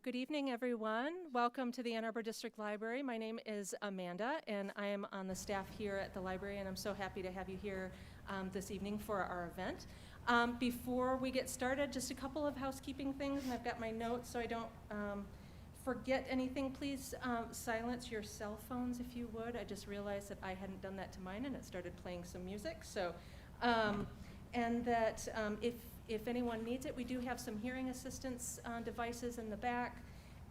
Good evening, everyone. Welcome to the Ann Arbor District Library. My name is Amanda, and I am on the staff here at the library, and I'm so happy to have you here this evening for our event. Before we get started, just a couple of housekeeping things, and I've got my notes so I don't forget anything. Please silence your cell phones if you would. I just realized that I hadn't done that to mine, and it started playing some music. So, and that if anyone needs it, we do have some hearing assistance devices in the back.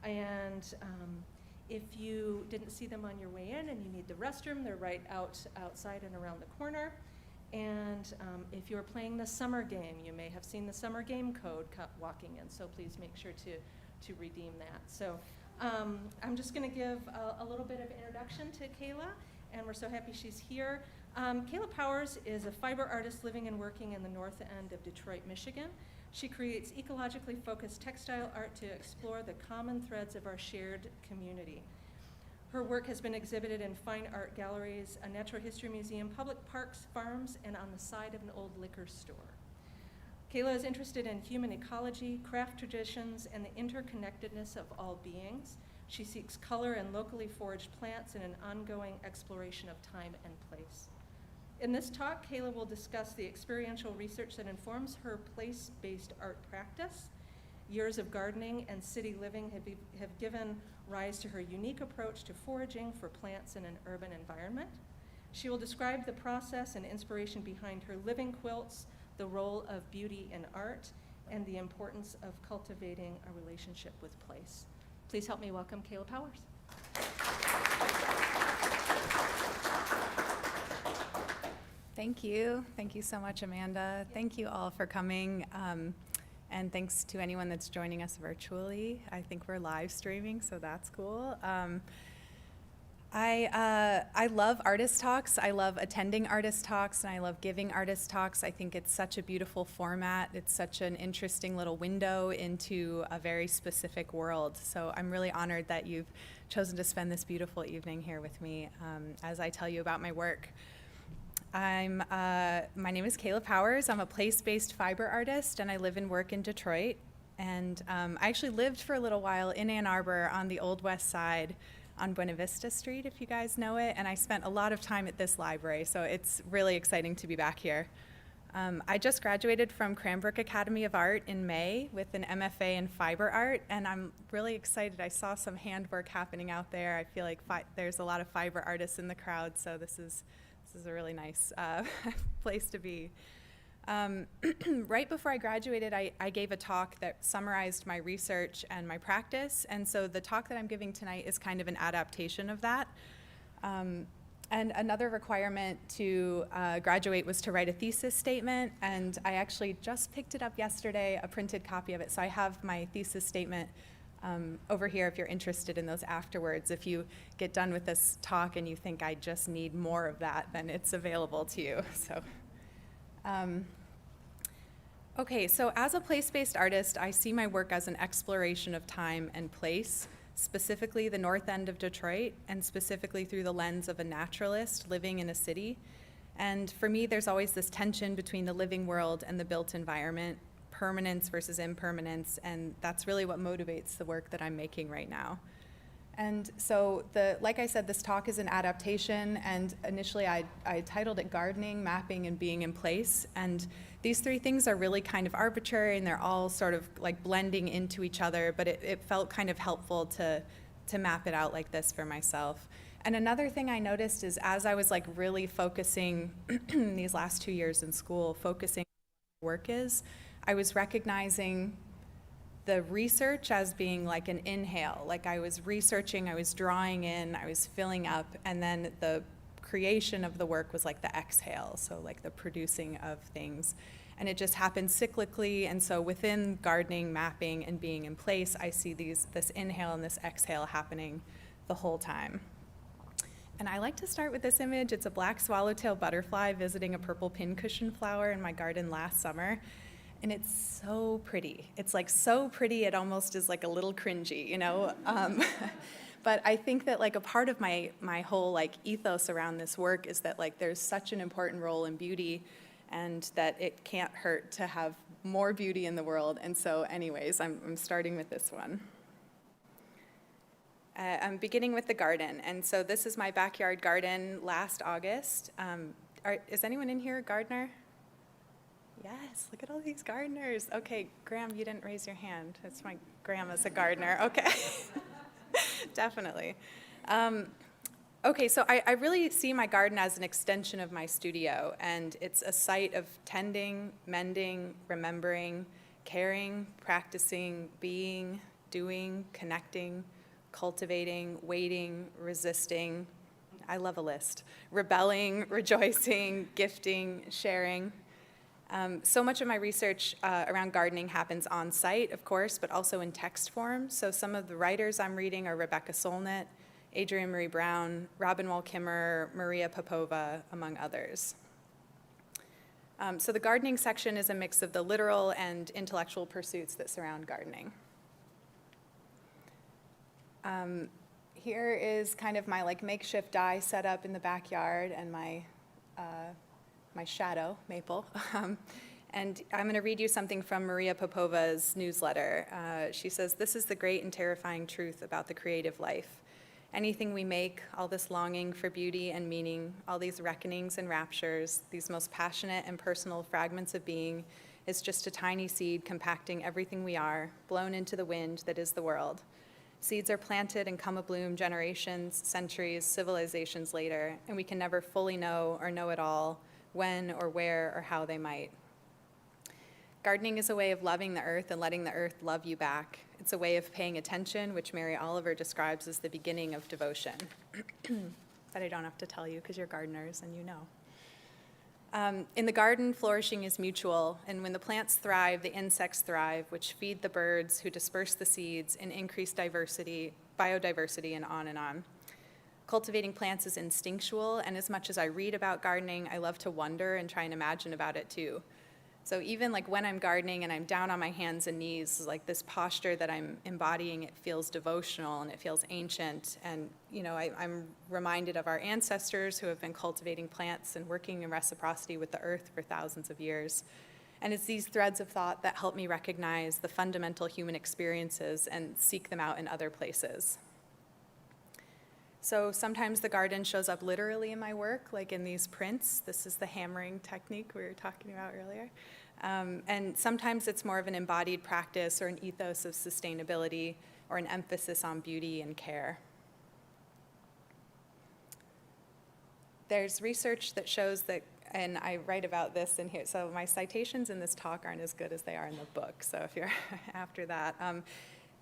And if you didn't see them on your way in and you need the restroom, they're right outside and around the corner. And if you're playing the summer game, you may have seen the summer game code walking in, so please make sure to redeem that. So I'm just going to give a little bit of introduction to Kayla, and we're so happy she's here. Kayla Powers is a fiber artist living and working in the north end of Detroit, Michigan. She creates ecologically focused textile art to explore the common threads of our shared community. Her work has been exhibited in fine art galleries, a natural history museum, public parks, farms, and on the side of an old liquor store. Kayla is interested in human ecology, craft traditions, and the interconnectedness of all beings. She seeks color in locally foraged plants in an ongoing exploration of time and place. In this talk, Kayla will discuss the experiential research that informs her place-based art practice. Years of gardening and city living have given rise to her unique approach to foraging for plants in an urban environment. She will describe the process and inspiration behind her living quilts, the role of beauty in art, and the importance of cultivating a relationship with place. Please help me welcome Kayla Powers. Thank you. Thank you so much, Amanda. Thank you all for coming. And thanks to anyone that's joining us virtually. I think we're live streaming, so that's cool. I love artist talks. I love attending artist talks, and I love giving artist talks. I think it's such a beautiful format. It's such an interesting little window into a very specific world. So I'm really honored that you've chosen to spend this beautiful evening here with me as I tell you about my work. My name is Kayla Powers. I'm a place-based fiber artist, and I live and work in Detroit. And I actually lived for a little while in Ann Arbor on the Old West Side on Buena Vista Street, if you guys know it. And I spent a lot of time at this library, so it's really exciting to be back here. I just graduated from Cranbrook Academy of Art in May with an MFA in fiber art, and I'm really excited. I saw some handwork happening out there. I feel like there's a lot of fiber artists in the crowd, so this is a really nice place to be. Right before I graduated, I gave a talk that summarized my research and my practice, and so the talk that I'm giving tonight is kind of an adaptation of that. And another requirement to graduate was to write a thesis statement, and I actually just picked it up yesterday, a printed copy of it, so I have my thesis statement over here if you're interested in those afterwards. If you get done with this talk and you think I just need more of that, then it's available to you. So, okay, so as a place-based artist, I see my work as an exploration of time and place, specifically the north end of Detroit, and specifically through the lens of a naturalist living in a city. And for me, there's always this tension between the living world and the built environment, permanence versus impermanence, and that's really what motivates the work that I'm making right now. And so, like I said, this talk is an adaptation, and initially I titled it Gardening, Mapping, and Being in Place, and these three things are really kind of arbitrary, and they're all sort of like blending into each other, but it felt kind of helpful to map it out like this for myself. And another thing I noticed is as I was like really focusing these last 2 years in school, focusing on what work is, I was recognizing the research as being like an inhale. Like I was researching, I was drawing in, I was filling up, and then the creation of the work was like the exhale, so like the producing of things. And it just happened cyclically, and so within gardening, mapping, and being in place, I see this inhale and this exhale happening the whole time. And I like to start with this image. It's a black swallowtail butterfly visiting a purple pincushion flower in my garden last summer. And it's so pretty. It's like so pretty, it almost is like a little cringy, you know? But I think that like a part of my whole like ethos around this work is that like there's such an important role in beauty, and that it can't hurt to have more beauty in the world. And so anyways, I'm starting with this one. I'm beginning with the garden, and so this is my backyard garden last August. Is anyone in here a gardener? Yes, look at all these gardeners. Okay, Graham, you didn't raise your hand. It's my grandma's a gardener. Okay, definitely. Okay, so I really see my garden as an extension of my studio, and it's a site of tending, mending, remembering, caring, practicing, being, doing, connecting, cultivating, waiting, resisting. I love a list. Rebelling, rejoicing, gifting, sharing. So much of my research around gardening happens on site, of course, but also in text form. So some of the writers I'm reading are Rebecca Solnit, Adrienne Marie Brown, Robin Wall Kimmerer, Maria Popova, among others. So the gardening section is a mix of the literal and intellectual pursuits that surround gardening. Here is kind of my makeshift dye set up in the backyard and my shadow, Maple. And I'm going to read you something from Maria Popova's newsletter. She says, "This is the great and terrifying truth about the creative life. Anything we make, all this longing for beauty and meaning, all these reckonings and raptures, these most passionate and personal fragments of being, is just a tiny seed compacting everything we are, blown into the wind that is the world. Seeds are planted and come abloom generations, centuries, civilizations later, and we can never fully know or know it all when or where or how they might. Gardening is a way of loving the earth and letting the earth love you back. It's a way of paying attention, which Mary Oliver describes as the beginning of devotion." That I don't have to tell you because you're gardeners and you know. In the garden, flourishing is mutual, and when the plants thrive, the insects thrive, which feed the birds who disperse the seeds and increase biodiversity, and on and on. Cultivating plants is instinctual, and as much as I read about gardening, I love to wonder and try and imagine about it too. So even when I'm gardening and I'm down on my hands and knees, this posture that I'm embodying, it feels devotional and it feels ancient. And I'm reminded of our ancestors who have been cultivating plants and working in reciprocity with the earth for thousands of years. And it's these threads of thought that help me recognize the fundamental human experiences and seek them out in other places. So sometimes the garden shows up literally in my work, like in these prints. This is the hammering technique we were talking about earlier. And sometimes it's more of an embodied practice or an ethos of sustainability or an emphasis on beauty and care. There's research that shows that, and I write about this in here, so my citations in this talk aren't as good as they are in the book, so if you're after that.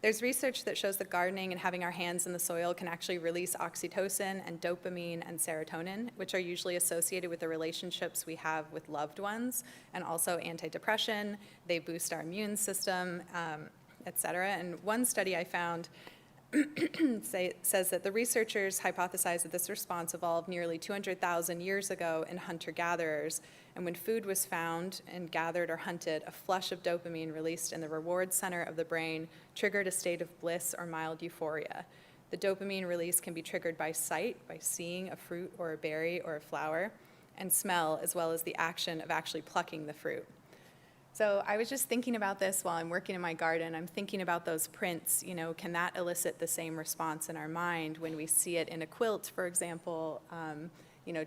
There's research that shows that gardening and having our hands in the soil can actually release oxytocin and dopamine and serotonin, which are usually associated with the relationships we have with loved ones, and also antidepressant. They boost our immune system, et cetera. And one study I found says that the researchers hypothesize that this response evolved nearly 200,000 years ago in hunter-gatherers, and when food was found and gathered or hunted, a flush of dopamine released in the reward center of the brain triggered a state of bliss or mild euphoria. The dopamine release can be triggered by sight, by seeing a fruit or a berry or a flower, and smell, as well as the action of actually plucking the fruit. So I was just thinking about this while I'm working in my garden. I'm thinking about those prints. Can that elicit the same response in our mind when we see it in a quilt, for example?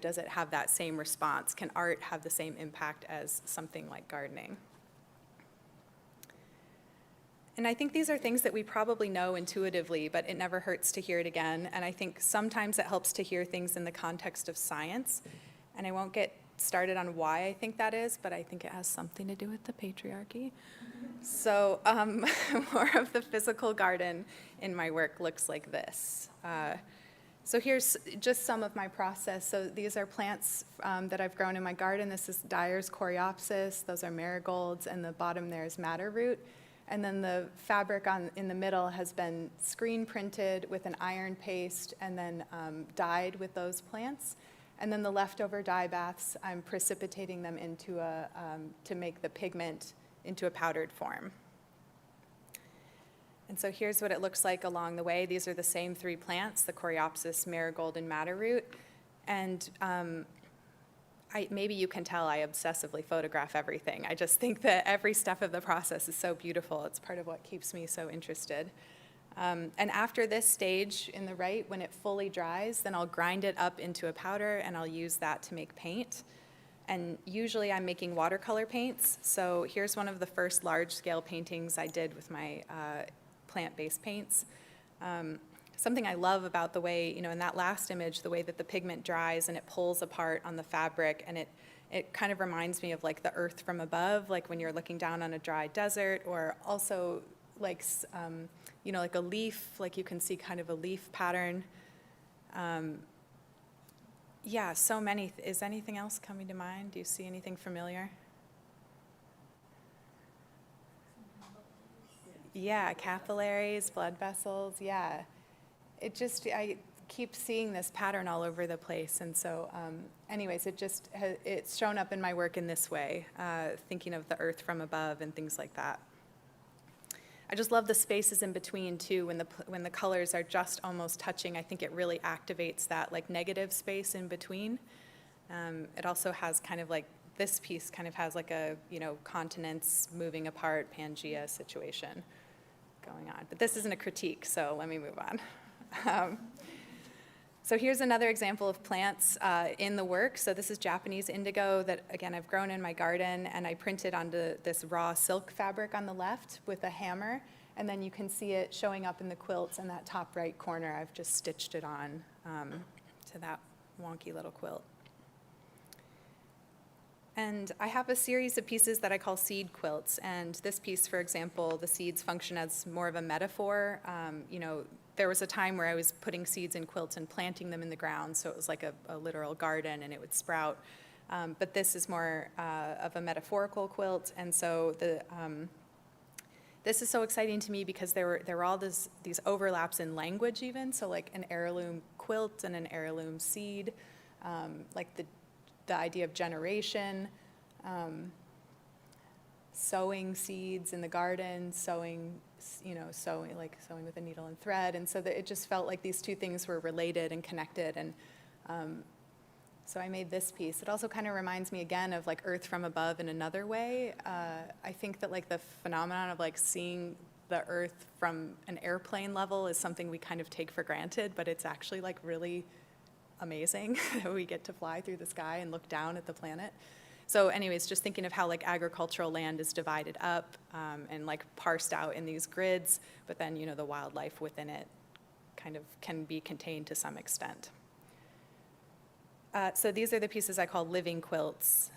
Does it have that same response? Can art have the same impact as something like gardening? And I think these are things that we probably know intuitively, but it never hurts to hear it again. And I think sometimes it helps to hear things in the context of science. And I won't get started on why I think that is, but I think it has something to do with the patriarchy. So more of the physical garden in my work looks like this. So here's just some of my process. So these are plants that I've grown in my garden. This is Dyer's coreopsis. Those are marigolds, and the bottom there is madder root. And then the fabric in the middle has been screen printed with an iron paste and then dyed with those plants. And then the leftover dye baths, I'm precipitating them into to make the pigment into a powdered form. And so here's what it looks like along the way. These are the same three plants, the coreopsis, marigold, and madder root. And maybe you can tell I obsessively photograph everything. I just think that every step of the process is so beautiful. It's part of what keeps me so interested. And after this stage in the right, when it fully dries, then I'll grind it up into a powder and I'll use that to make paint. And usually I'm making watercolor paints. So here's one of the first large-scale paintings I did with my plant-based paints. Something I love about the way, in that last image, the way that the pigment dries and it pulls apart on the fabric, and it kind of reminds me of like the earth from above, like when you're looking down on a dry desert, or also like, like a leaf, like you can see kind of a leaf pattern. Yeah, so many. Is anything else coming to mind? Do you see anything familiar? Yeah, capillaries, blood vessels, yeah. I keep seeing this pattern all over the place. And so anyways, it's shown up in my work in this way, thinking of the earth from above and things like that. I just love the spaces in between too. When the colors are just almost touching, I think it really activates that like negative space in between. It also has kind of like, this piece kind of has like a, continents moving apart, Pangea situation going on. But this isn't a critique, so let me move on. So here's another example of plants in the work. So this is Japanese indigo that, again, I've grown in my garden, and I printed onto this raw silk fabric on the left with a hammer, and then you can see it showing up in the quilts in that top right corner. I've just stitched it on to that wonky little quilt. And I have a series of pieces that I call seed quilts, and this piece, for example, the seeds function as more of a metaphor. There was a time where I was putting seeds in quilts and planting them in the ground, so it was like a literal garden and it would sprout. But this is more of a metaphorical quilt, and so this is so exciting to me because there were all these overlaps in language even, so like an heirloom quilt and an heirloom seed, like the idea of generation, sowing seeds in the garden, sewing with a needle and thread, and so that it just felt like these two things were related and connected, and so I made this piece. It also kind of reminds me again of like earth from above in another way. I think that like the phenomenon of like seeing the earth from an airplane level is something we kind of take for granted, but it's actually like really amazing that we get to fly through the sky and look down at the planet. So anyways, just thinking of how like agricultural land is divided up and like parsed out in these grids, but then, the wildlife within it kind of can be contained to some extent. So these are the pieces I call living quilts.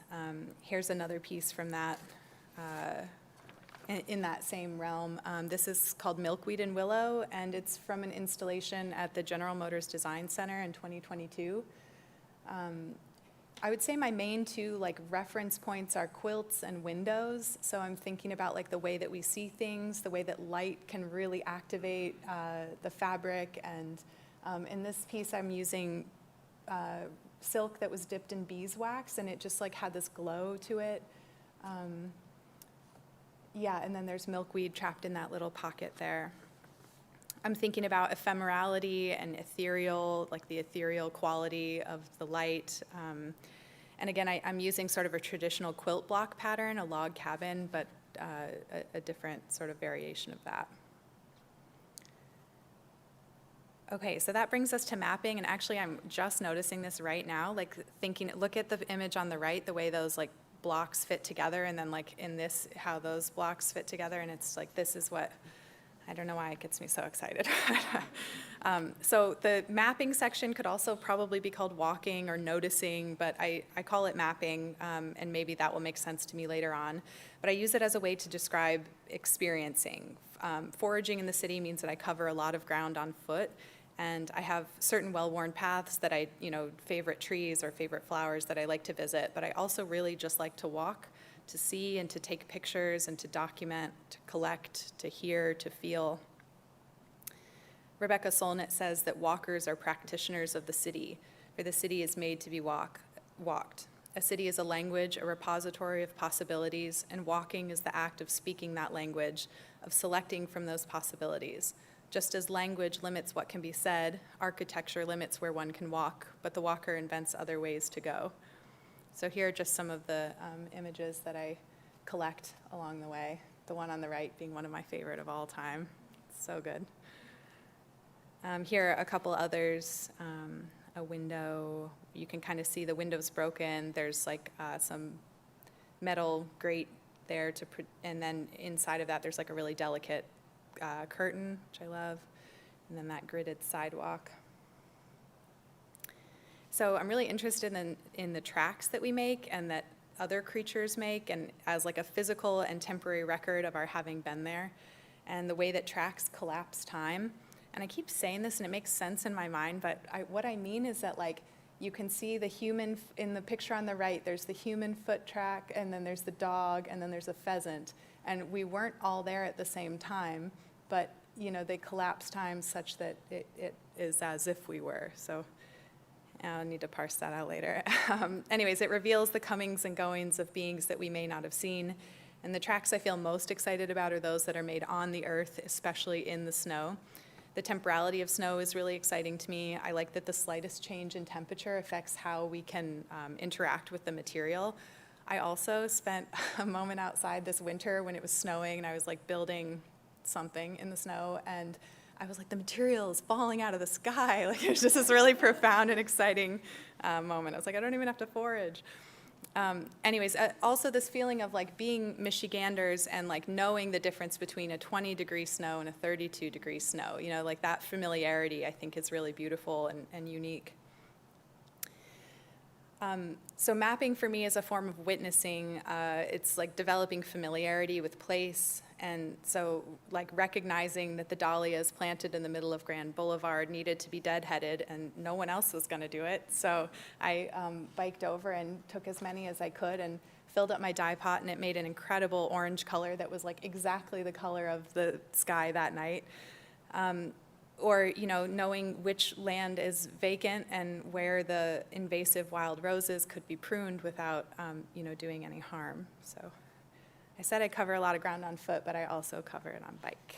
Here's another piece from that, in that same realm. This is called Milkweed and Willow, and it's from an installation at the General Motors Design Center in 2022. I would say my main two like reference points are quilts and windows. So I'm thinking about like the way that we see things, the way that light can really activate the fabric. And in this piece, I'm using silk that was dipped in beeswax, and it just like had this glow to it. Yeah, and then there's milkweed trapped in that little pocket there. I'm thinking about ephemerality and ethereal, like the ethereal quality of the light. And again, I'm using sort of a traditional quilt block pattern, a log cabin, but a different sort of variation of that. Okay, so that brings us to mapping, and actually I'm just noticing this right now, like look at the image on the right, the way those like blocks fit together, and then like in this, how those blocks fit together, and it's like, this is what, I don't know why it gets me so excited. So the mapping section could also probably be called walking or noticing, but I call it mapping, and maybe that will make sense to me later on. But I use it as a way to describe experiencing. Foraging in the city means that I cover a lot of ground on foot, and I have certain well-worn paths that favorite trees or favorite flowers that I like to visit, but I also really just like to walk, to see and to take pictures and to document, to collect, to hear, to feel. Rebecca Solnit says that walkers are practitioners of the city, for the city is made to be walked. A city is a language, a repository of possibilities, and walking is the act of speaking that language, of selecting from those possibilities. Just as language limits what can be said, architecture limits where one can walk, but the walker invents other ways to go. So here are just some of the images that I collect along the way, the one on the right being one of my favorite of all time. It's so good. Here are a couple others. A window, you can kind of see the window's broken. There's like some metal grate there and then inside of that there's like a really delicate curtain, which I love, and then that gridded sidewalk. So I'm really interested in the tracks that we make and that other creatures make, and as like a physical and temporary record of our having been there, and the way that tracks collapse time. And I keep saying this and it makes sense in my mind, but what I mean is that like you can see the human, in the picture on the right, there's the human foot track, and then there's the dog, and then there's a pheasant. And we weren't all there at the same time, but you know, they collapse time such that it is as if we were. So I'll need to parse that out later. Anyways, it reveals the comings and goings of beings that we may not have seen. And the tracks I feel most excited about are those that are made on the earth, especially in the snow. The temporality of snow is really exciting to me. I like that the slightest change in temperature affects how we can interact with the material. I also spent a moment outside this winter when it was snowing and I was like building something in the snow, and I was like, the material is falling out of the sky. Like it was just this really profound and exciting moment. I was like, I don't even have to forage. Anyways, also this feeling of like being Michiganders and like knowing the difference between a 20-degree snow and a 32-degree snow, you know, like that familiarity I think is really beautiful and unique. So mapping for me is a form of witnessing. It's like developing familiarity with place. And so like recognizing that the dahlias planted in the middle of Grand Boulevard needed to be deadheaded and no one else was going to do it. So I biked over and took as many as I could and filled up my dye pot, and it made an incredible orange color that was like exactly the color of the sky that night. Or, you know, knowing which land is vacant and where the invasive wild roses could be pruned without, you know, doing any harm. So I said I cover a lot of ground on foot, but I also cover it on bike.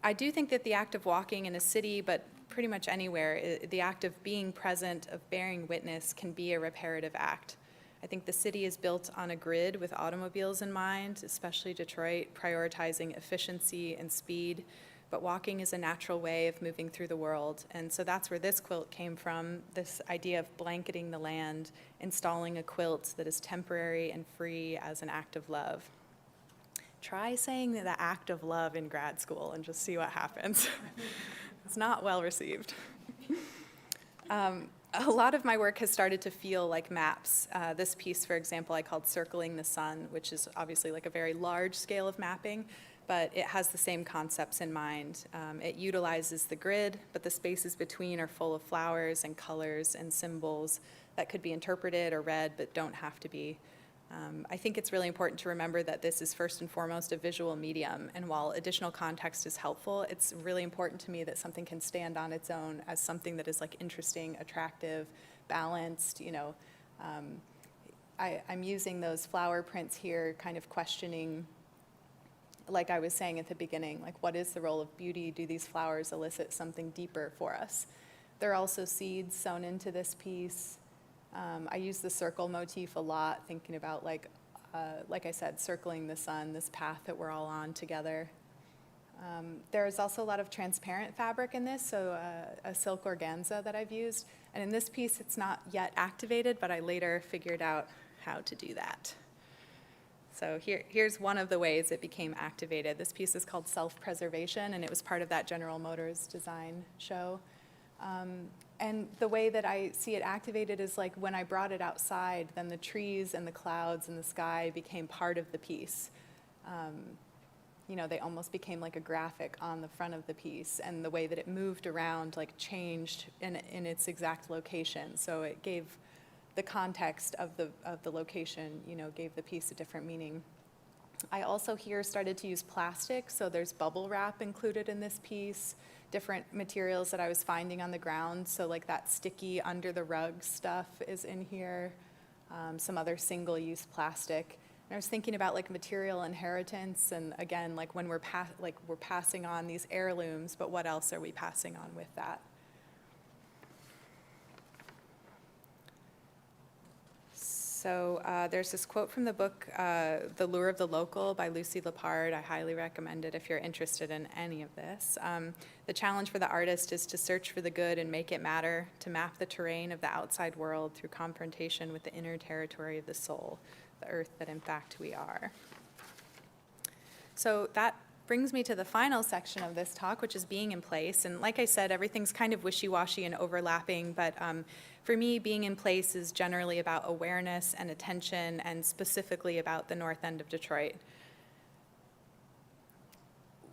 I do think that the act of walking in a city, but pretty much anywhere, the act of being present, of bearing witness, can be a reparative act. I think the city is built on a grid with automobiles in mind, especially Detroit, prioritizing efficiency and speed, but walking is a natural way of moving through the world. And so that's where this quilt came from, this idea of blanketing the land, installing a quilt that is temporary and free as an act of love. Try saying the act of love in grad school and just see what happens. It's not well received. A lot of my work has started to feel like maps. This piece, for example, I called Circling the Sun, which is obviously like a very large scale of mapping, but it has the same concepts in mind. It utilizes the grid, but the spaces between are full of flowers and colors and symbols that could be interpreted or read, but don't have to be. I think it's really important to remember that this is first and foremost a visual medium, and while additional context is helpful, it's really important to me that something can stand on its own as something that is like interesting, attractive, balanced, you know. I'm using those flower prints here, kind of questioning, like I was saying at the beginning, like what is the role of beauty? Do these flowers elicit something deeper for us? There are also seeds sewn into this piece. I use the circle motif a lot, thinking about like I said, circling the sun, this path that we're all on together. There's also a lot of transparent fabric in this, so a silk organza that I've used. And in this piece, it's not yet activated, but I later figured out how to do that. So here's one of the ways it became activated. This piece is called Self-Preservation, and it was part of that General Motors design show. And the way that I see it activated is like when I brought it outside, then the trees and the clouds and the sky became part of the piece. You know, they almost became like a graphic on the front of the piece, and the way that it moved around like changed in its exact location. So it gave the context of the location, you know, gave the piece a different meaning. I also here started to use plastic, so there's bubble wrap included in this piece, different materials that I was finding on the ground, so like that sticky under the rug stuff is in here, some other single-use plastic. And I was thinking about like material inheritance, and again, like when we're passing on these heirlooms, but what else are we passing on with that? So there's this quote from the book, The Lure of the Local by Lucy Lepard. I highly recommend it if you're interested in any of this. The challenge for the artist is to search for the good and make it matter, to map the terrain of the outside world through confrontation with the inner territory of the soul, the earth that in fact we are. So that brings me to the final section of this talk, which is being in place. And like I said, everything's kind of wishy-washy and overlapping, but for me, being in place is generally about awareness and attention, and specifically about the north end of Detroit.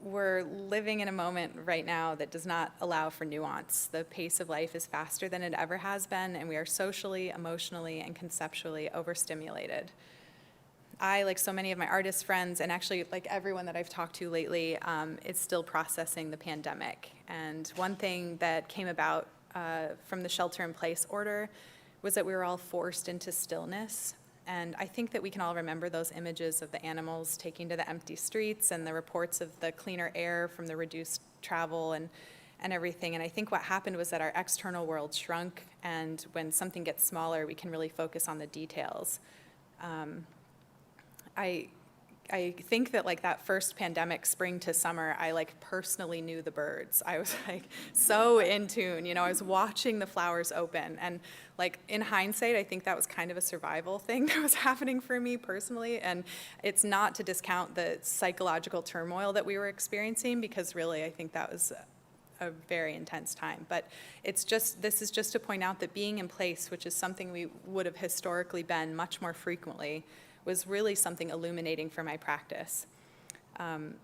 We're living in a moment right now that does not allow for nuance. The pace of life is faster than it ever has been, and we are socially, emotionally, and conceptually overstimulated. I, like so many of my artist friends, and actually like everyone that I've talked to lately, is still processing the pandemic. And one thing that came about from the shelter-in-place order was that we were all forced into stillness. And I think that we can all remember those images of the animals taking to the empty streets and the reports of the cleaner air from the reduced travel and everything. And I think what happened was that our external world shrunk, and when something gets smaller, we can really focus on the details. I think that like that first pandemic, spring to summer, I like personally knew the birds. I was like so in tune, I was watching the flowers open, and like in hindsight, I think that was kind of a survival thing that was happening for me personally. And it's not to discount the psychological turmoil that we were experiencing, because really I think that was a very intense time. But this is just to point out that being in place, which is something we would have historically been much more frequently, was really something illuminating for my practice.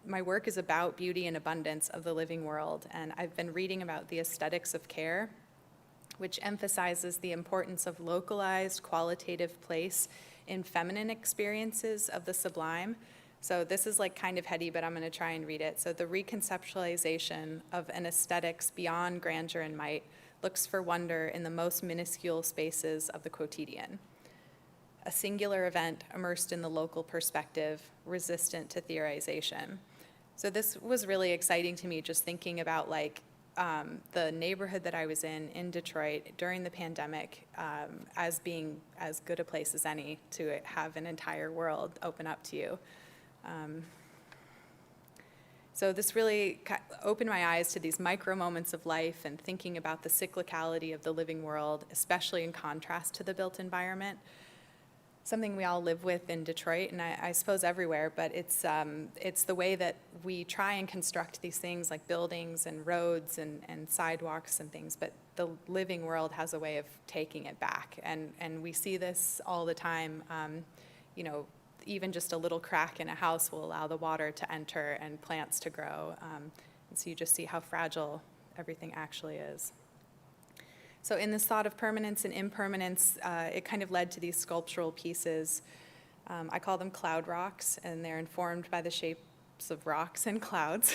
My work is about beauty and abundance of the living world, and I've been reading about the aesthetics of care, which emphasizes the importance of localized, qualitative place in feminine experiences of the sublime. So this is like kind of heady, but I'm going to try and read it. So the reconceptualization of an aesthetics beyond grandeur and might looks for wonder in the most minuscule spaces of the quotidian. A singular event immersed in the local perspective, resistant to theorization. So this was really exciting to me, just thinking about like the neighborhood that I was in Detroit during the pandemic, as being as good a place as any to have an entire world open up to you. So this really opened my eyes to these micro moments of life, and thinking about the cyclicality of the living world, especially in contrast to the built environment. Something we all live with in Detroit, and I suppose everywhere, but it's the way that we try and construct these things like buildings and roads and sidewalks and things, but the living world has a way of taking it back. And we see this all the time. Even just a little crack in a house will allow the water to enter and plants to grow. And so you just see how fragile everything actually is. So in this thought of permanence and impermanence, it kind of led to these sculptural pieces. I call them cloud rocks, and they're informed by the shapes of rocks and clouds.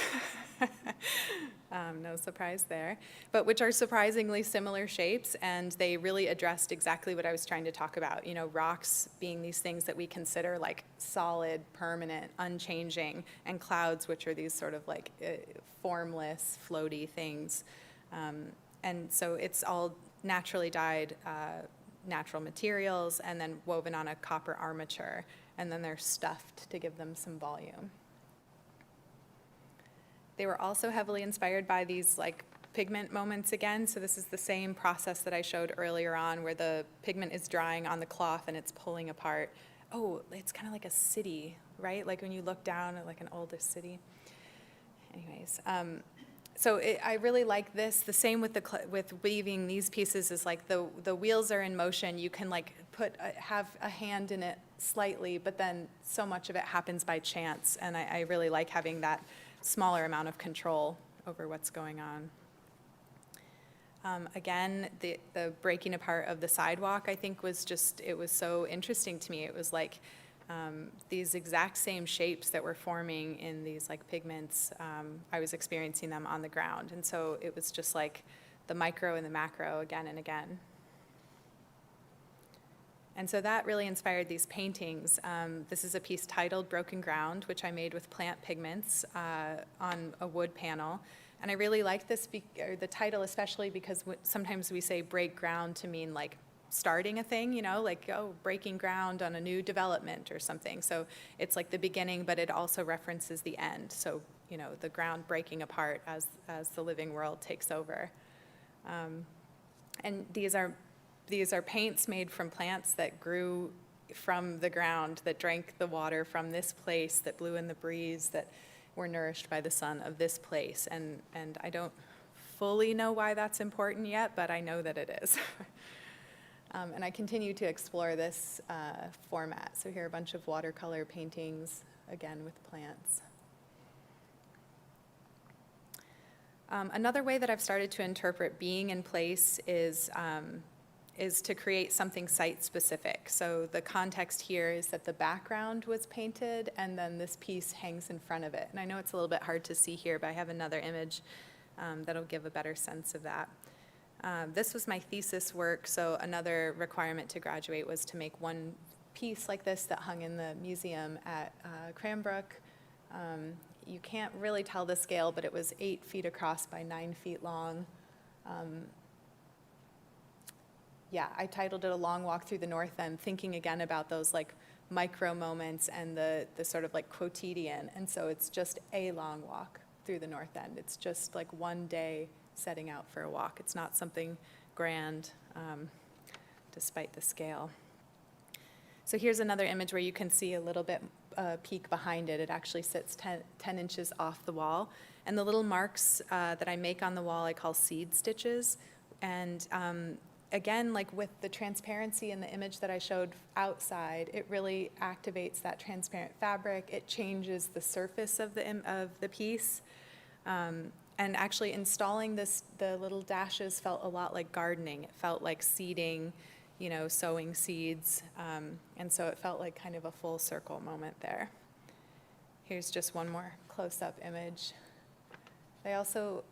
No surprise there, but which are surprisingly similar shapes, and they really addressed exactly what I was trying to talk about. Rocks being these things that we consider like solid, permanent, unchanging, and clouds, which are these sort of like formless, floaty things. And so it's all naturally dyed natural materials, and then woven on a copper armature, and then they're stuffed to give them some volume. They were also heavily inspired by these like pigment moments again. So this is the same process that I showed earlier on, where the pigment is drying on the cloth and it's pulling apart. Oh, it's kind of like a city, right? Like when you look down at like an older city. Anyways, so I really like this. The same with weaving these pieces is like the wheels are in motion. You can like have a hand in it slightly, but then so much of it happens by chance. And I really like having that smaller amount of control over what's going on. Again, the breaking apart of the sidewalk, I think it was so interesting to me. It was like these exact same shapes that were forming in these like pigments, I was experiencing them on the ground. And so it was just like the micro and the macro again and again. And so that really inspired these paintings. This is a piece titled Broken Ground, which I made with plant pigments on a wood panel. And I really like this, the title especially because sometimes we say break ground to mean like starting a thing, like, breaking ground on a new development or something. So it's like the beginning, but it also references the end. So, the ground breaking apart as the living world takes over. And these are paints made from plants that grew from the ground, that drank the water from this place, that blew in the breeze, that were nourished by the sun of this place. And I don't fully know why that's important yet, but I know that it is. And I continue to explore this format. So here are a bunch of watercolor paintings, again with plants. Another way that I've started to interpret being in place is to create something site-specific. So the context here is that the background was painted, and then this piece hangs in front of it. And I know it's a little bit hard to see here, but I have another image that'll give a better sense of that. This was my thesis work, so another requirement to graduate was to make one piece like this that hung in the museum at Cranbrook. You can't really tell the scale, but it was 8 feet across by 9 feet long. I titled it A Long Walk Through the North End, thinking again about those like micro moments and the sort of like quotidian. And so it's just a long walk through the North End. It's just like one day setting out for a walk. It's not something grand, despite the scale. So here's another image where you can see a little bit peek behind it. It actually sits 10 inches off the wall. And the little marks that I make on the wall I call seed stitches. And again, like with the transparency in the image that I showed outside, it really activates that transparent fabric. It changes the surface of the piece. And actually installing the little dashes felt a lot like gardening. It felt like seeding, sowing seeds. And so it felt like kind of a full circle moment there. Here's just one more close-up image. They also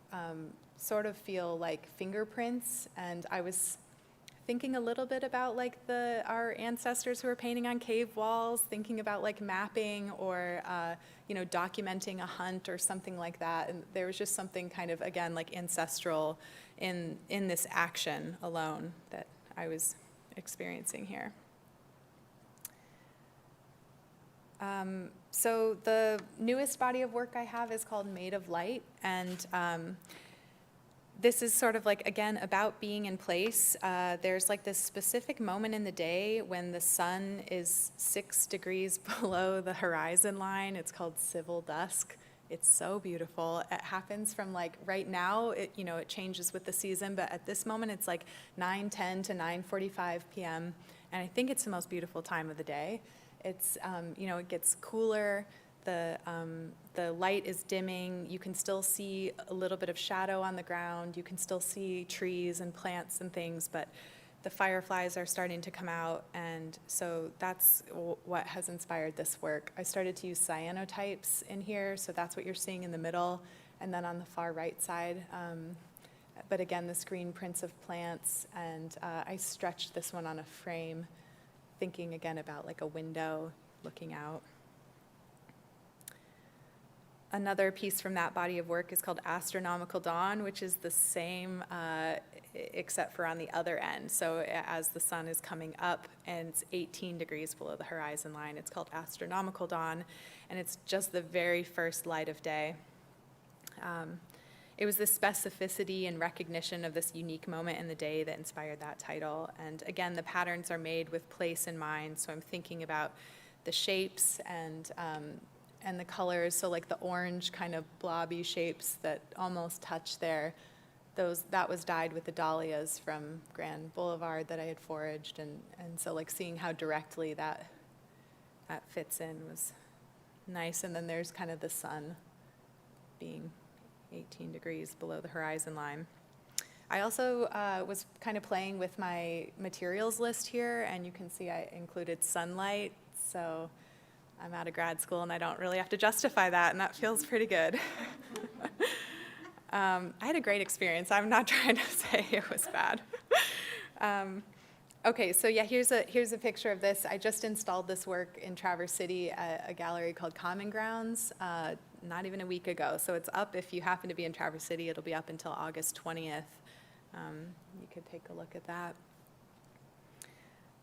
sort of feel like fingerprints, and I was thinking a little bit about like our ancestors who were painting on cave walls, thinking about like mapping or documenting a hunt or something like that. And there was just something kind of, again, like ancestral in this action alone that I was experiencing here. So the newest body of work I have is called Made of Light, and this is sort of like, again, about being in place. There's like this specific moment in the day when the sun is 6 degrees below the horizon line. It's called civil dusk. It's so beautiful. It happens from like right now, it changes with the season, but at this moment it's like 9:10 to 9:45 p.m. And I think it's the most beautiful time of the day. It's, it gets cooler. The light is dimming. You can still see a little bit of shadow on the ground. You can still see trees and plants and things, but the fireflies are starting to come out, and so that's what has inspired this work. I started to use cyanotypes in here, so that's what you're seeing in the middle, and then on the far right side, but again, the screen prints of plants, and I stretched this one on a frame, thinking again about like a window looking out. Another piece from that body of work is called Astronomical Dawn, which is the same except for on the other end. So as the sun is coming up and it's 18 degrees below the horizon line, it's called Astronomical Dawn, and it's just the very first light of day. It was the specificity and recognition of this unique moment in the day that inspired that title. And again, the patterns are made with place in mind, so I'm thinking about the shapes and the colors, so like the orange kind of blobby shapes that almost touch there, that was dyed with the dahlias from Grand Boulevard that I had foraged, and so like seeing how directly that fits in was nice. And then there's kind of the sun being 18 degrees below the horizon line. I also was kind of playing with my materials list here, and you can see I included sunlight, so I'm out of grad school and I don't really have to justify that, and that feels pretty good. I had a great experience. I'm not trying to say it was bad. Okay, so yeah, here's a picture of this. I just installed this work in Traverse City at a gallery called Common Grounds not even a week ago. So it's up. If you happen to be in Traverse City, it'll be up until August 20th. You could take a look at that.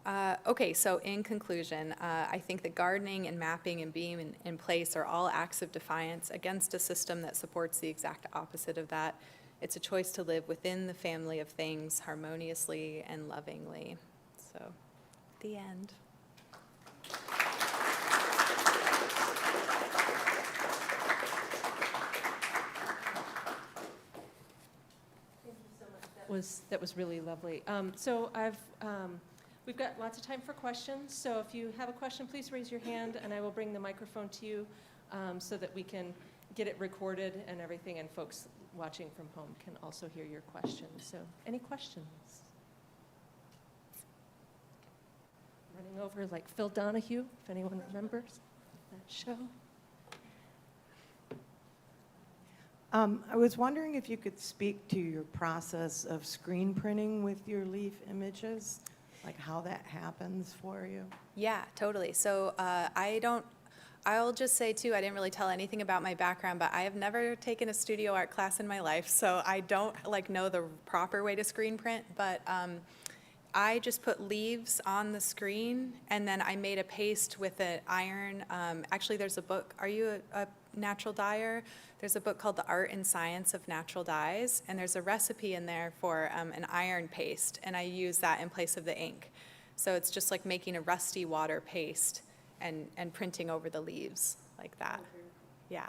Okay, so in conclusion, I think that gardening and mapping and being in place are all acts of defiance against a system that supports the exact opposite of that. It's a choice to live within the family of things harmoniously and lovingly. So, the end. That was really lovely. We've got lots of time for questions, so if you have a question, please raise your hand, and I will bring the microphone to you so that we can get it recorded and everything, and folks watching from home can also hear your questions. So, any questions? Running over like Phil Donahue, if anyone remembers that show. I was wondering if you could speak to your process of screen printing with your leaf images, like how that happens for you. Yeah, totally. So I'll just say too, I didn't really tell anything about my background, but I have never taken a studio art class in my life, so I don't know the proper way to screen print, but I just put leaves on the screen, and then I made a paste with an iron. Actually, there's a book. Are you a natural dyer? There's a book called The Art and Science of Natural Dyes, and there's a recipe in there for an iron paste, and I use that in place of the ink. So it's just like making a rusty water paste and printing over the leaves like that. Yeah.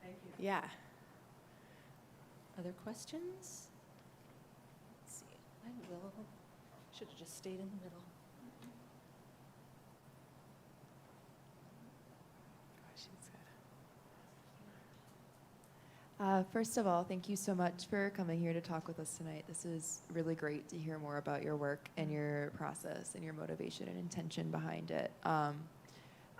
Thank you. Yeah. Other questions? Let's see. I should have just stayed in the middle. First of all, thank you so much for coming here to talk with us tonight. This is really great to hear more about your work and your process and your motivation and intention behind it.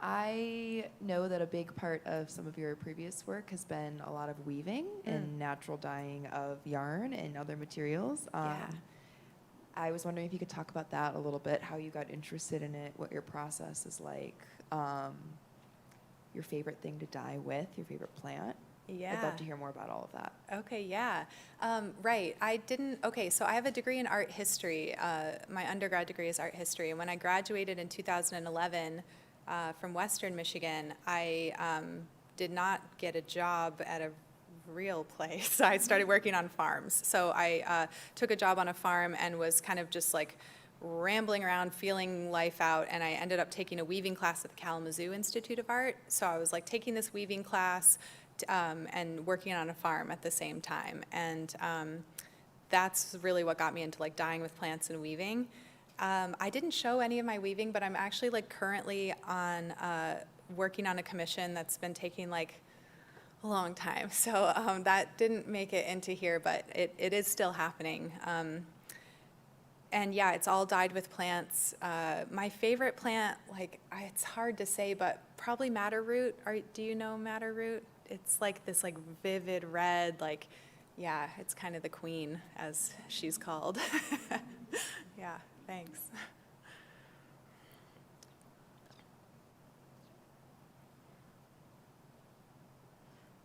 I know that a big part of some of your previous work has been a lot of weaving and natural dyeing of yarn and other materials. Yeah. I was wondering if you could talk about that a little bit, how you got interested in it, what your process is like, your favorite thing to dye with, your favorite plant. Yeah. I'd love to hear more about all of that. Okay, yeah. Right. So I have a degree in art history. My undergrad degree is art history. And when I graduated in 2011 from Western Michigan, I did not get a job at a real place. I started working on farms. So I took a job on a farm and was kind of just like rambling around, feeling life out, and I ended up taking a weaving class at the Kalamazoo Institute of Art. So I was like taking this weaving class and working on a farm at the same time. And that's really what got me into like dyeing with plants and weaving. I didn't show any of my weaving, but I'm actually like currently on working on a commission that's been taking like a long time. So that didn't make it into here, but it is still happening. And yeah, it's all dyed with plants. My favorite plant, it's hard to say, but probably madder root. Do you know madder root? It's like this like vivid red, yeah, it's kind of the queen, as she's called. Yeah, thanks.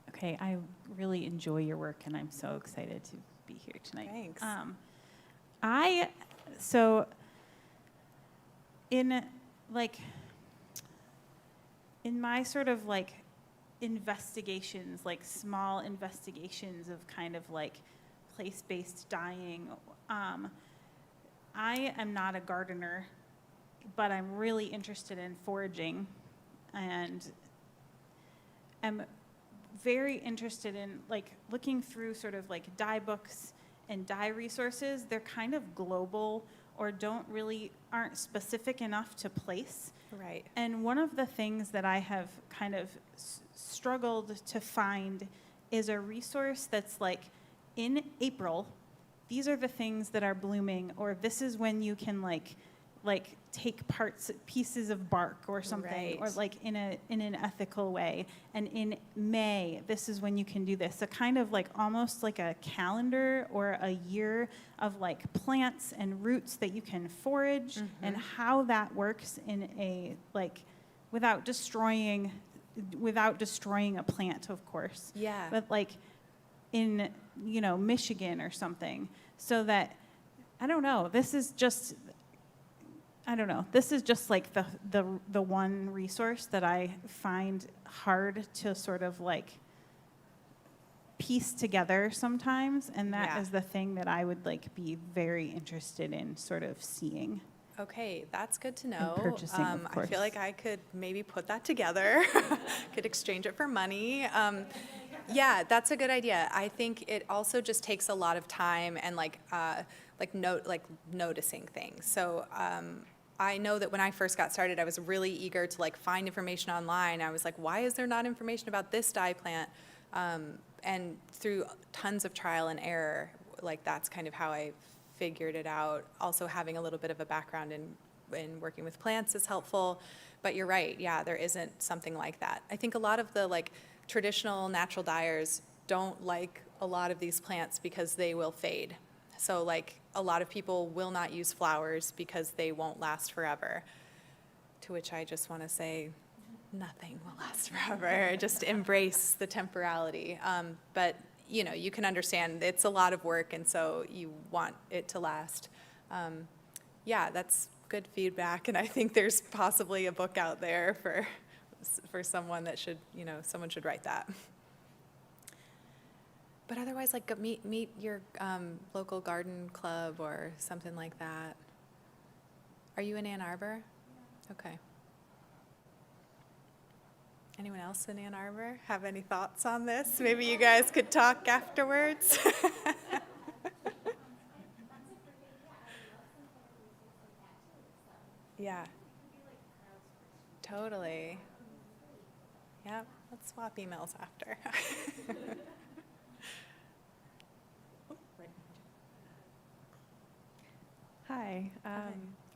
Okay, I really enjoy your work, and I'm so excited to be here tonight. Thanks. In my sort of investigations, small investigations of kind of place-based dyeing, I am not a gardener, but I'm really interested in foraging, and am very interested in looking through sort of dye books and dye resources. They're kind of global or aren't specific enough to place. Right. And one of the things that I have kind of struggled to find is a resource that's in April, these are the things that are blooming, or this is when you can take pieces of bark or something, Right. or in an ethical way. And in May, this is when you can do this. So kind of almost like a calendar or a year of plants and roots that you can forage, and how that works in a without destroying a plant, of course. Yeah. But in Michigan or something, so that I don't know. This is just I don't know. This is just like the one resource that I find hard to sort of like piece together sometimes, and that Yeah. is the thing that I would like be very interested in sort of seeing. Okay, that's good to know. purchasing, of I course. feel like I could maybe put that together, could exchange it for money. Yeah, that's a good idea. I think it also just takes a lot of time and like noticing things. So I know that when I first got started, I was really eager to like find information online. I was like, why is there not information about this dye plant? And through tons of trial and error, like that's kind of how I figured it out. Also having a little bit of a background in working with plants is helpful. But you're right, yeah, there isn't something like that. I think a lot of the like traditional natural dyers don't like a lot of these plants because they will fade. So like a lot of people will not use flowers because they won't last forever. To which I just want to say, nothing will last forever. Just embrace the temporality. But you know, you can understand it's a lot of work, and so you want it to last. Yeah, that's good feedback, and I think there's possibly a book out there for someone that should, you know, someone should write that. But otherwise, like meet your local garden club or something like that. Are you in Ann Arbor? Okay. Anyone else in Ann Arbor have any thoughts on this? Maybe you guys could talk afterwards. Yeah. Totally. Yeah, let's swap emails after. Hi.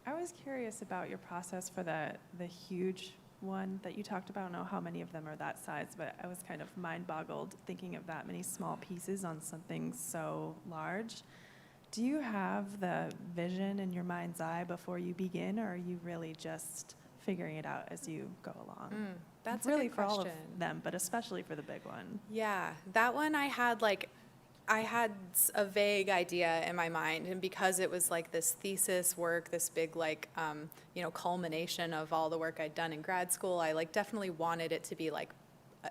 I was curious about your process for the huge one that you talked about. I don't know how many of them are that size, but I was kind of mind-boggled thinking of that many small pieces on something so large. Do you have the vision in your mind's eye before you begin, or are you really just figuring it out as you go along? That's really a good for all question. of them, but especially for the big one. Yeah, that one I had a vague idea in my mind, and because it was like this thesis work, this big like culmination of all the work I'd done in grad school, I like definitely wanted it to be like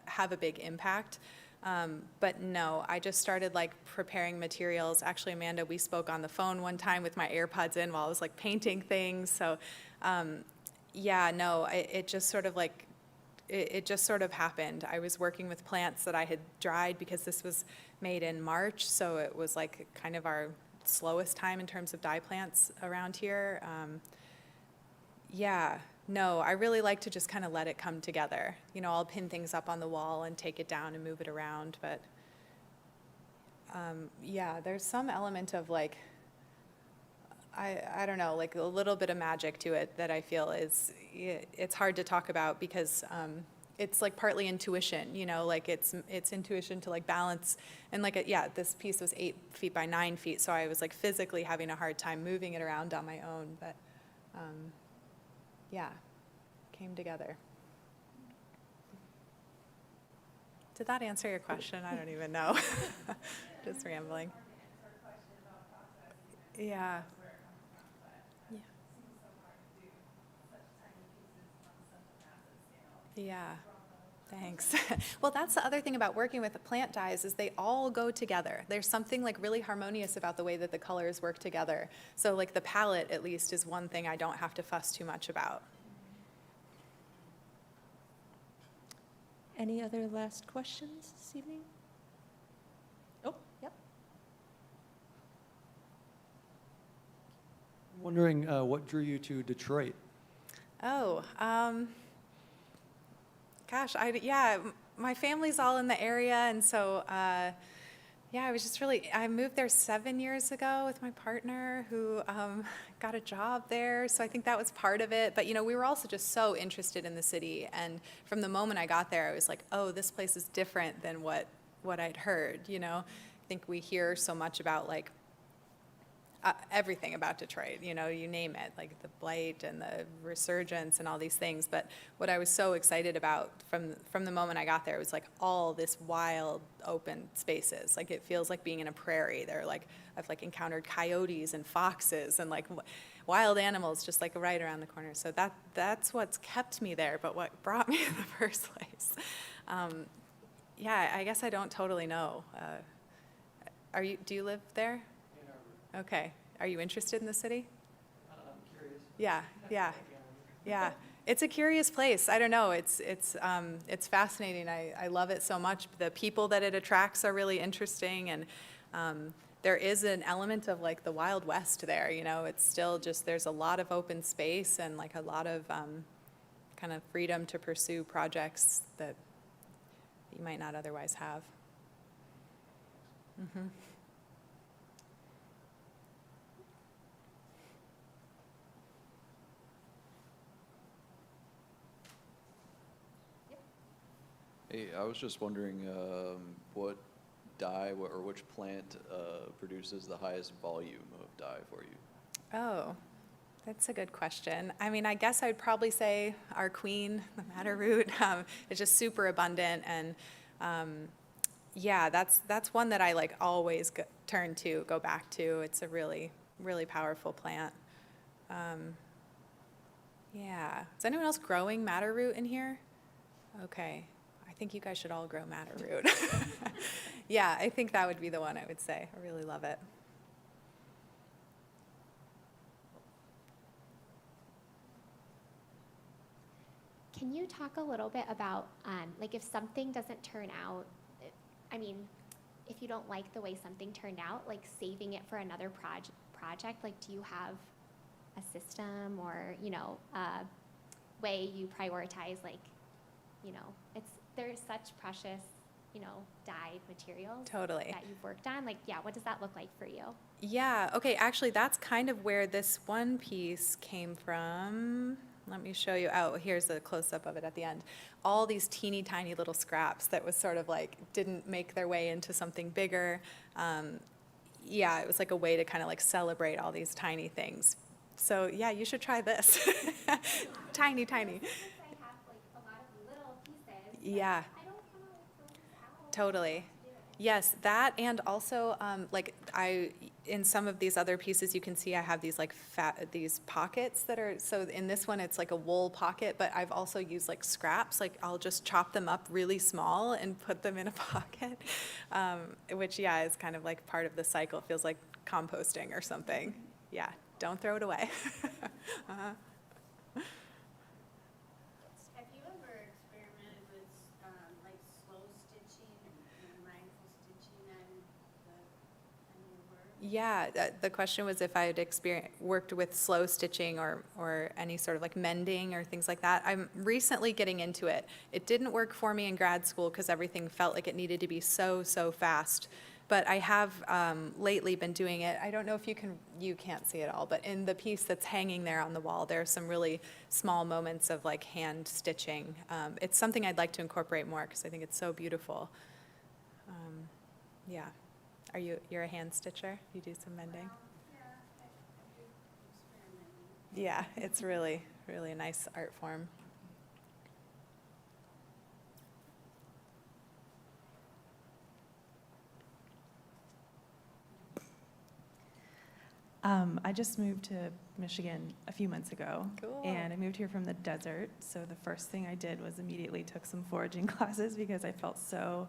have a big impact. But no, I just started like preparing materials. Actually, Amanda, we spoke on the phone one time with my AirPods in while I was like painting things. So yeah, no, it just sort of like it just sort of happened. I was working with plants that I had dried because this was made in March, so it was like kind of our slowest time in terms of dye plants around here. Yeah, no, I really like to just kind of let it come together. You know, I'll pin things up on the wall and take it down and move it around, but yeah, there's some element of like, I don't know, like a little bit of magic to it that I feel it's hard to talk about because it's like partly intuition, you know, like it's intuition to like balance and like, yeah, this piece was 8 feet by 9 feet. So I was like physically having a hard time moving it around on my own, but yeah, came together. Did that answer your question? I don't even know. Just rambling. Yeah. Yeah, thanks. Well, that's the other thing about working with the plant dyes is they all go together. There's something like really harmonious about the way that the colors work together. So like the palette, at least, is one thing I don't have to fuss too much about. Any other last questions this evening? Oh, yep. Wondering what drew you to Detroit? Oh, gosh, my family's all in the area, and so, yeah, I moved there 7 years ago with my partner who got a job there, so I think that was part of it. But, you know, we were also just so interested in the city, and from the moment I got there, I was like, oh, this place is different than what I'd heard, you know? I think we hear so much about, like, everything about Detroit, you know, you name it, like the blight and the resurgence and all these things. But what I was so excited about from the moment I got there was like all this wild open spaces. Like it feels like being in a prairie. I've like encountered coyotes and foxes and like wild animals just like right around the corner. So that's what's kept me there, but what brought me in the first place. Yeah, I guess I don't totally know. Do you live there? Okay. Are you interested in the city? I'm curious. Yeah. It's a curious place. I don't know. It's fascinating. I love it so much. The people that it attracts are really interesting, and there is an element of like the Wild West there. You know, it's still just there's a lot of open space and like a lot of kind of freedom to pursue projects that you might not otherwise have. Mm-hmm. Hey, I was just wondering what dye or which plant produces the highest volume of dye for you? Oh, that's a good question. I mean, I guess I'd probably say our queen, the madder root, is just super abundant, and yeah, that's one that I like always go back to. It's a really, really powerful plant. Yeah. Is anyone else growing madder root in here? Okay. I think you guys should all grow madder root. Yeah, I think that would be the one I would say. I really love it. Can you talk a little bit about, like, if something doesn't turn out, I mean, if you don't like the way something turned out, like saving it for another project, like, do you have a system or, you know, a way you prioritize, like, you know, there's such precious, you know, dyed materials Totally. that you've worked on. Like, yeah, what does that look like for you? Yeah, okay, actually, that's kind of where this one piece came from. Let me show you. Oh, here's a close-up of it at the end. All these teeny tiny little scraps that was sort of like, didn't make their way into something bigger. Yeah, it was like a way to kind of like celebrate all these tiny things. So yeah, you should try this. Tiny. I have like a lot of little pieces. Yeah. I don't want to like throw these out. Totally. Yes, that, and also like in some of these other pieces you can see I have these like these pockets that are, so in this one it's like a wool pocket, but I've also used like scraps, like I'll just chop them up really small and put them in a pocket, which yeah is kind of like part of the cycle. It feels like composting or something. Yeah, don't throw it away. Have you ever experimented with like slow stitching and mindful stitching on your work? Yeah, the question was if I had worked with slow stitching or any sort of like mending or things like that. I'm recently getting into it. It didn't work for me in grad school because everything felt like it needed to be so fast. But I have lately been doing it. I don't know if you can't see it all, but in the piece that's hanging there on the wall, there are some really small moments of like hand stitching. It's something I'd like to incorporate more because I think it's so beautiful. Yeah. You're a hand stitcher? You do some mending? Well, yeah, I do experimenting. Yeah, it's really, really a nice art form. I just moved to Michigan a few months ago. Cool. And I moved here from the desert. So the first thing I did was immediately took some foraging classes because I felt so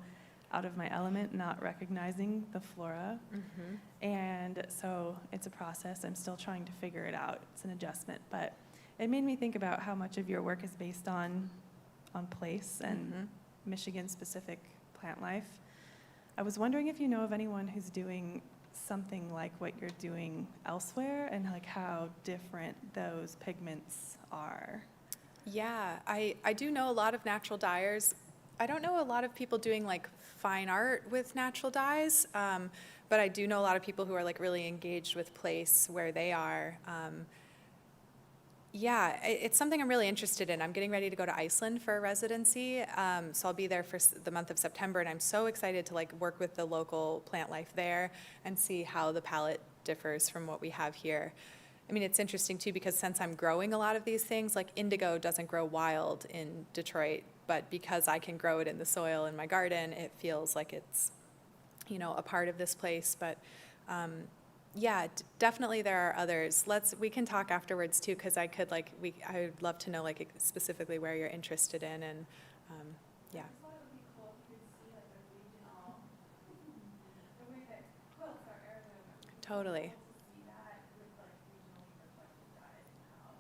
out of my element, not recognizing the flora. Mm-hmm. And so it's a process. I'm still trying to figure it out. It's an adjustment. But it made me think about how much of your work is based on place and Mm-hmm. Michigan-specific plant life. I was wondering if you know of anyone who's doing something like what you're doing elsewhere and like how different those pigments are. Yeah, I do know a lot of natural dyers. I don't know a lot of people doing like fine art with natural dyes, but I do know a lot of people who are like really engaged with place where they are. Yeah, it's something I'm really interested in. I'm getting ready to go to Iceland for a residency, so I'll be there for the month of September, and I'm so excited to like work with the local plant life there and see how the palette differs from what we have here. I mean, it's interesting too because since I'm growing a lot of these things, like indigo doesn't grow wild in Detroit, but because I can grow it in the soil in my garden, it feels like it's, you know, a part of this place. But yeah, definitely there are others. We can talk afterwards too, because I would love to know like specifically where you're interested in, and yeah. Totally.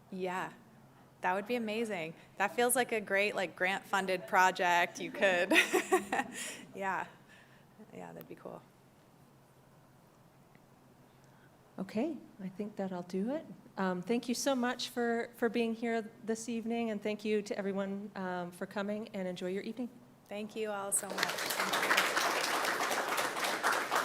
Yeah, that would be amazing. That feels like a great like grant-funded project. You could, yeah, that'd be cool. Okay, I think that'll do it. Thank you so much for being here this evening, and thank you to everyone for coming, and enjoy your evening. Thank you all so much. Thank you.